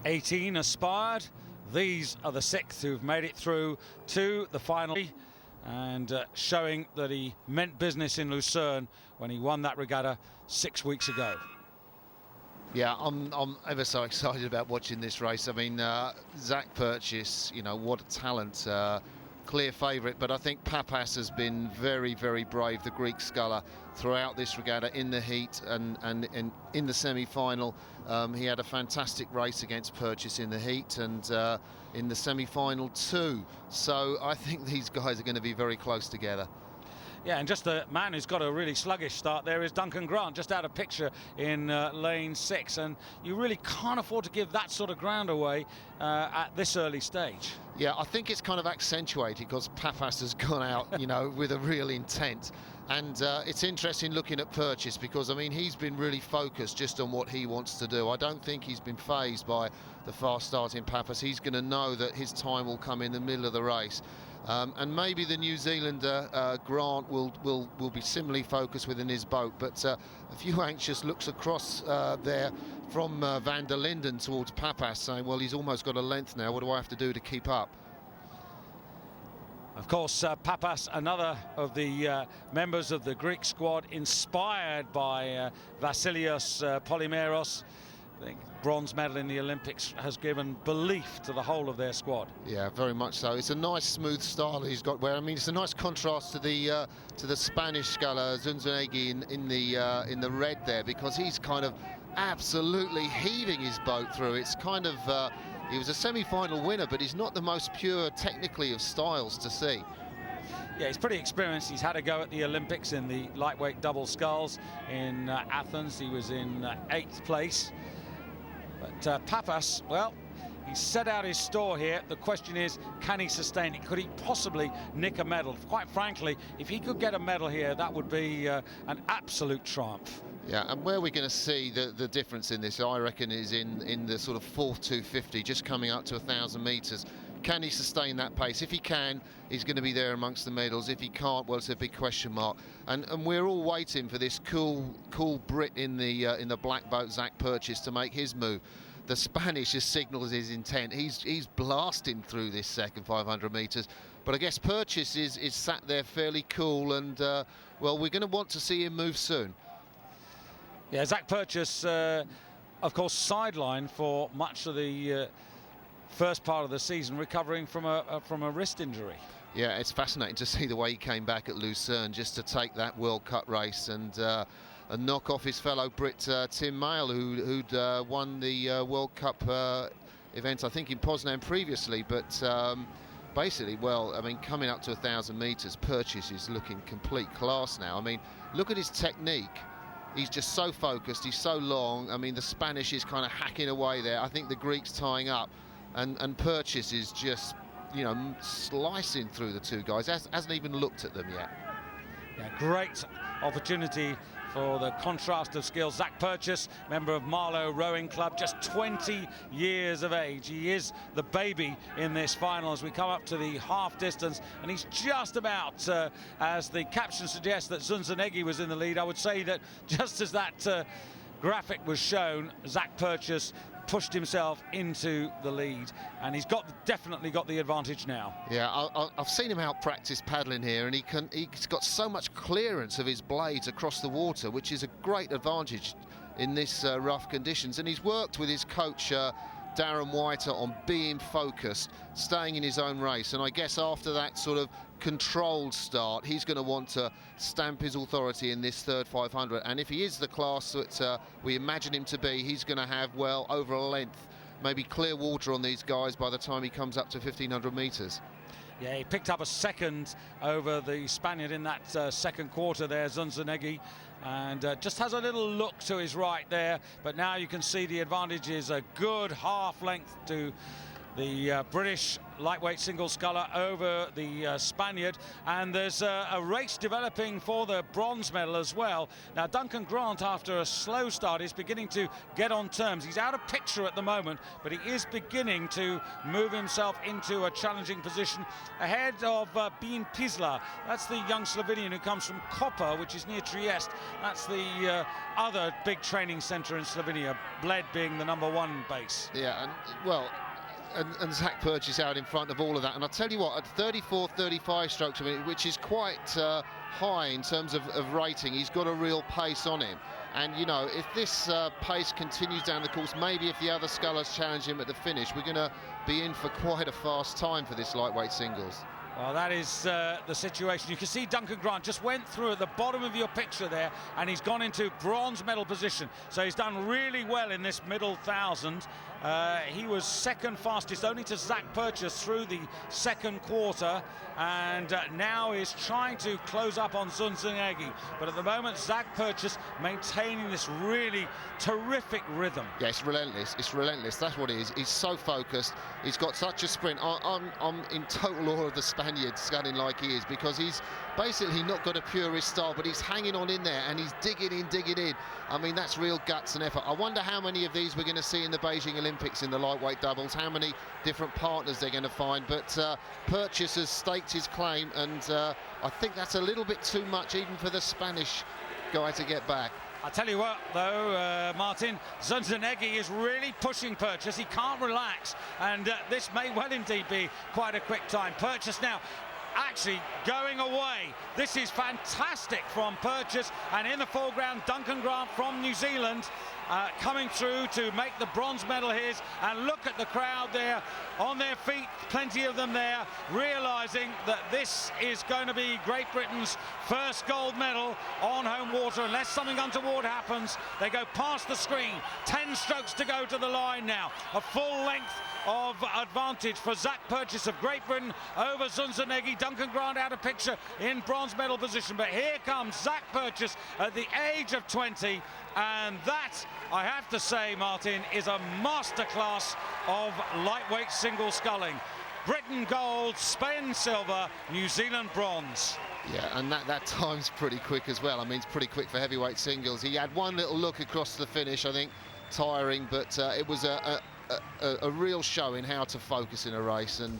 18 aspired. These are the 6 who've made it through to the final, and showing that he meant business in Lucerne when he won that regatta 6 weeks ago. Yeah, I'm ever so excited about watching this race. I mean, Zach Purchase, you know, what a talent. Clear favourite, but I think Papas has been very, very brave, the Greek sculler, throughout this regatta, in the heat and in the semi-final. He had a fantastic race against Purchase in the heat and in the semi-final too. So I think these guys are going to be very close together. Yeah, and just the man who's got a really sluggish start there is Duncan Grant, just out of picture in lane 6, and you really can't afford to give that sort of ground away at this early stage. Yeah, I think it's kind of accentuated because Papas has gone out, you know, with a real intent. And it's interesting looking at Purchase because, I mean, he's been really focused just on what he wants to do. I don't think he's been fazed by the fast starting Papas. He's going to know that his time will come in the middle of the race. And maybe the New Zealander Grant will be similarly focused within his boat, but a few anxious looks across there from Van der Linden towards Papas, saying, well, he's almost got a length now, what do I have to do to keep up? Of course, Papas, another of the members of the Greek squad, inspired by Vasilios Polymeros. I think bronze medal in the Olympics has given belief to the whole of their squad. Yeah, very much so. It's a nice smooth style he's got. Where I mean, it's a nice contrast to the Spanish sculler Zunzunegui in the red there, because he's kind of absolutely heaving his boat through. It's kind of he was a semi-final winner, but he's not the most pure technically of styles to see. Yeah, he's pretty experienced. He's had a go at the Olympics in the lightweight double sculls in Athens. He was in 8th place. But Papas, well, he's set out his store here. The question is, can he sustain it? Could he possibly nick a medal? Quite frankly, if he could get a medal here, that would be an absolute triumph. Yeah, and where we're going to see the difference in this, I reckon, is in the sort of 4th 250, just coming up to 1,000 metres. Can he sustain that pace? If he can, he's going to be there amongst the medals. If he can't, well, it's a big question mark. And we're all waiting for this cool Brit in the black boat, Zach Purchase, to make his move. The Spanish has signalled his intent. He's blasting through this second 500 metres. But I guess Purchase is sat there fairly cool, and well, we're going to want to see him move soon. Yeah, Zach Purchase, of course, sidelined for much of the first part of the season, recovering from a wrist injury. Yeah, it's fascinating to see the way he came back at Lucerne just to take that World Cup race and knock off his fellow Brit Tim Mayle, who'd won the World Cup event, I think, in Poznan previously. But basically, well, I mean, coming up to 1,000 metres, Purchase is looking complete class now. I mean, look at his technique. He's just so focused, he's so long. I mean, the Spanish is kind of hacking away there. I think the Greek's tying up, and Purchase is just, you know, slicing through the two guys. Hasn't even looked at them yet. Yeah, great opportunity for the contrast of skills. Zach Purchase, member of Marlow Rowing Club, just 20 years of age. He is the baby in this final as we come up to the half distance, and he's just about, as the caption suggests, that Zunzunegui was in the lead. I would say that just as that graphic was shown, Zach Purchase pushed himself into the lead, and he's definitely got the advantage now. Yeah, I've seen him out practice paddling here, and he's got so much clearance of his blades across the water, which is a great advantage in this rough conditions. And he's worked with his coach Darren Whiter on being focused, staying in his own race, and I guess after that sort of controlled start, he's going to want to stamp his authority in this third 500, and if he is the class that we imagine him to be, he's going to have, well, over a length, maybe clear water on these guys by the time he comes up to 1,500 metres. Yeah, he picked up a second over the Spaniard in that second quarter there, Zunzunegui, and just has a little look to his right there, but now you can see the advantage is a good half length to the British lightweight single sculler over the Spaniard, and there's a race developing for the bronze medal as well. Now Duncan Grant, after a slow start, is beginning to get on terms. He's out of picture at the moment, but he is beginning to move himself into a challenging position ahead of Bean Pisla. That's the young Slovenian who comes from Koper, which is near Trieste. That's the other big training centre in Slovenia, Bled being the #1 base. Yeah, and well, and Zach Purchase out in front of all of that. And I'll tell you what, at 34-35 strokes a minute, which is quite high in terms of rating, he's got a real pace on him. And, you know, if this pace continues down the course, maybe if the other scullers challenge him at the finish, we're going to be in for quite a fast time for this lightweight singles. Well, that is the situation. You can see Duncan Grant just went through at the bottom of your picture there, and he's gone into bronze medal position. So he's done really well in this middle 1,000. He was second fastest, only to Zach Purchase through the second quarter, and now is trying to close up on Zunzunegui. But at the moment, Zach Purchase maintaining this really terrific rhythm. Yeah, it's relentless. It's relentless. That's what it is. He's so focused. He's got such a sprint. I'm in total awe of the Spaniard sculling like he is, because he's basically not got a purist style, but he's hanging on in there and he's digging in. I mean, that's real guts and effort. I wonder how many of these we're going to see in the Beijing Olympics in the lightweight doubles, how many different partners they're going to find. But Purchase has staked his claim, and I think that's a little bit too much even for the Spanish guy to get back. I'll tell you what, though, Martin, Zunzunegui is really pushing Purchase. He can't relax, and this may well indeed be quite a quick time. Purchase now actually going away. This is fantastic from Purchase, and in the foreground, Duncan Grant from New Zealand coming through to make the bronze medal his. And look at the crowd there on their feet, plenty of them there, realizing that this is going to be Great Britain's first gold medal on home water. Unless something untoward happens, they go past the screen. 10 strokes to go to the line now. A full length of advantage for Zach Purchase of Great Britain over Zunzunegui. Duncan Grant out of picture in bronze medal position, but here comes Zach Purchase at the age of 20, and that, I have to say, Martin, is a masterclass of lightweight single sculling. Britain gold, Spain silver, New Zealand bronze. Yeah, and that time's pretty quick as well. I mean, it's pretty quick for heavyweight singles. He had one little look across the finish, I think, tiring, but it was a real show in how to focus in a race, and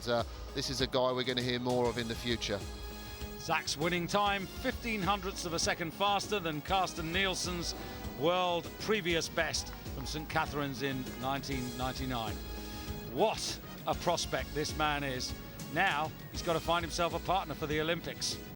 this is a guy we're going to hear more of in the future. Zach's winning time 0.15 of a second faster than Carsten Nielsen's world previous best from St. Catherine's in 1999. What a prospect this man is. Now he's got to find himself a partner for the Olympics.